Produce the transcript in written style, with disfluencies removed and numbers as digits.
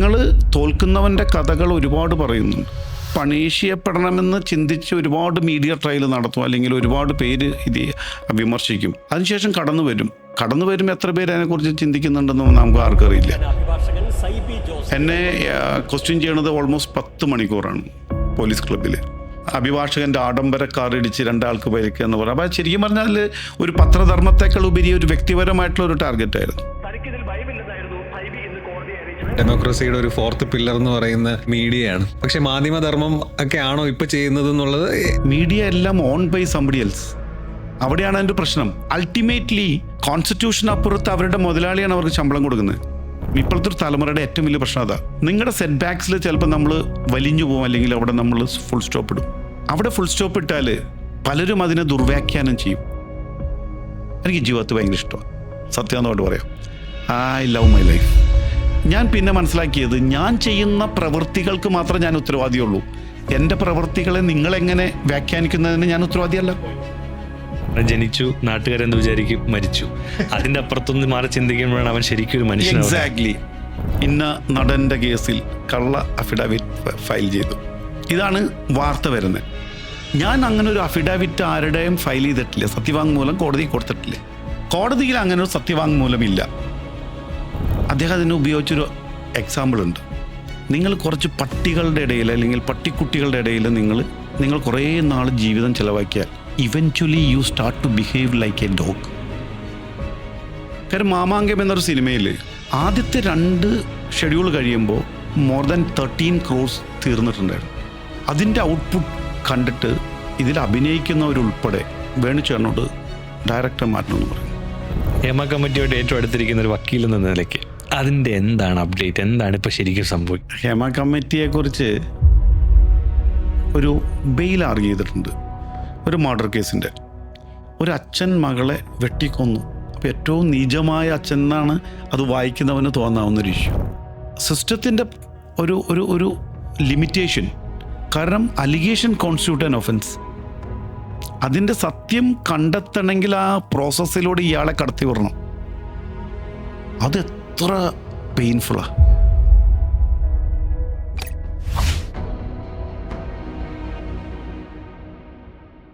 ഞങ്ങൾ തോൽക്കുന്നവൻ്റെ കഥകൾ ഒരുപാട് പറയുന്നുണ്ട്. പണിഷ് ചെയ്യപ്പെടണമെന്ന് ചിന്തിച്ച് ഒരുപാട് മീഡിയ ട്രയൽ നടത്തും, അല്ലെങ്കിൽ ഒരുപാട് പേര് ഇത് വിമർശിക്കും. അതിനുശേഷം കടന്നു വരും എത്ര പേര് അതിനെക്കുറിച്ച് ചിന്തിക്കുന്നുണ്ടെന്ന് നമുക്ക് ആർക്കറിയില്ല. എന്നെ ക്വസ്റ്റ്യൻ ചെയ്യണത് ഓൾമോസ്റ്റ് 10 മണിക്കൂറാണ് പോലീസ് ക്ലബ്ബിൽ. അഭിഭാഷകൻ്റെ ആഡംബര കാർ ഇടിച്ച് 2 ആൾക്ക് പരിക്കുക എന്ന് പറയാം. അപ്പോൾ ശരിക്കും പറഞ്ഞാൽ ഒരു പത്രധർമ്മത്തേക്കാൾ ഉപരി ഒരു വ്യക്തിപരമായിട്ടുള്ള ഒരു ടാർഗറ്റായിരുന്നു. ഡെമോക്രസിയുടെ ഒരു 4th പില്ലർ എന്ന് പറയുന്ന മീഡിയയാണ്. പക്ഷെ മാധ്യമധർമ്മം ഒക്കെ ആണോ ഇപ്പൊ ചെയ്യുന്നത് എന്നുള്ളത്? മീഡിയ എല്ലാം ഓൺ ബൈ സംബഡി എൽസ്. അവിടെയാണ് അതിൻ്റെ പ്രശ്നം. അൾട്ടിമേറ്റ്ലി കോൺസ്റ്റിറ്റ്യൂഷൻ അപ്പുറത്ത് അവരുടെ മുതലാളിയാണ് അവർക്ക് ശമ്പളം കൊടുക്കുന്നത്. ഇപ്പോഴത്തെ ഒരു തലമുറയുടെ ഏറ്റവും വലിയ പ്രശ്നം അതാ. നിങ്ങളുടെ സെറ്റ് ബാക്സിൽ ചിലപ്പോൾ നമ്മൾ വലിഞ്ഞു പോകും, അല്ലെങ്കിൽ അവിടെ നമ്മൾ ഫുൾ സ്റ്റോപ്പ് ഇടും. അവിടെ ഫുൾ സ്റ്റോപ്പ് ഇട്ടാൽ പലരും അതിനെ ദുർവ്യാഖ്യാനം ചെയ്യും. എനിക്ക് ജീവിതത്തിൽ ഭയങ്കര ഇഷ്ടമാണ്, സത്യം എന്നോട് പറയാം. I love my life. ഞാൻ പിന്നെ മനസ്സിലാക്കിയത്, ഞാൻ ചെയ്യുന്ന പ്രവൃത്തികൾക്ക് മാത്രമേ ഞാൻ ഉത്തരവാദിയുള്ളൂ. എൻ്റെ പ്രവൃത്തികളെ നിങ്ങളെങ്ങനെ വ്യാഖ്യാനിക്കുന്നതിന് ഞാൻ ഉത്തരവാദിയല്ല. ജനിച്ചു, നാട്ടുകാരെന്ത് വിചാരിക്കും, മരിച്ചു. അതിൻ്റെ അപ്പുറത്തൊന്ന് മാറി ചിന്തിക്കുമ്പോഴാണ് അവൻ ശരിക്കും ഒരു മനുഷ്യൻ. എക്സാക്ട്ലി. ഇന്ന നടൻ്റെ കേസിൽ കള്ള അഫിഡാവിറ്റ് ഫയൽ ചെയ്തു, ഇതാണ് വാർത്ത വരുന്നത്. ഞാൻ അങ്ങനെ ഒരു അഫിഡാവിറ്റ് ആരുടെയും ഫയൽ ചെയ്തിട്ടില്ല. സത്യവാങ്മൂലം കോടതി കൊടുത്തിട്ടില്ല. കോടതിയിൽ അങ്ങനെ ഒരു സത്യവാങ്മൂലമില്ല. അദ്ദേഹം അതിന് ഉപയോഗിച്ചൊരു എക്സാമ്പിൾ ഉണ്ട്. നിങ്ങൾ കുറച്ച് പട്ടികളുടെ ഇടയിൽ, അല്ലെങ്കിൽ പട്ടിക്കുട്ടികളുടെ ഇടയിൽ നിങ്ങൾ കുറേ നാൾ ജീവിതം ചിലവാക്കിയാൽ eventually you start to behave like a dog. കാര്യം മാമാങ്കം എന്നൊരു സിനിമയിൽ ആദ്യത്തെ 2 ഷെഡ്യൂൾ കഴിയുമ്പോൾ മോർ ദാൻ 13 crores തീർന്നിട്ടുണ്ടായിരുന്നു. അതിൻ്റെ ഔട്ട്പുട്ട് കണ്ടിട്ട് ഇതിൽ അഭിനയിക്കുന്നവരുൾപ്പെടെ വേണുചേട്ടനോട് ഡയറക്ടർ മാറ്റണമെന്ന് പറയും. ഹേമ കമ്മിറ്റിയോട് ഏറ്റവും അടുത്തിരിക്കുന്ന ഒരു വക്കീൽ എന്ന നിലയ്ക്ക് അതിൻ്റെ എന്താണ് അപ്ഡേറ്റ്, എന്താണ് ഇപ്പോൾ ശരിക്കും സംഭവിക്കുന്നത്? ഹേമ കമ്മിറ്റിയെക്കുറിച്ച് ഒരു ബെയിൽ ആർഗ്യൂ ചെയ്തിട്ടുണ്ട്. ഒരു മർഡർ കേസിൻ്റെ ഒരു അച്ഛൻ മകളെ വെട്ടിക്കൊന്നു. അപ്പോൾ ഏറ്റവും നീചമായ അച്ഛൻ എന്നാണ് അത് വായിക്കുന്നവന് തോന്നാവുന്നൊരു ഇഷ്യൂ. സിസ്റ്റത്തിൻ്റെ ഒരു ലിമിറ്റേഷൻ. കാരണം അലിഗേഷൻ കോൺസ്റ്റിറ്റ്യൂട്ട് ആൻ ഒഫൻസ്. അതിൻ്റെ സത്യം കണ്ടെത്തണമെങ്കിൽ ആ പ്രോസസ്സിലൂടെ ഇയാളെ കടത്തി വിടണം. അത് എത്ര പെയിൻഫുള്ളാണ്.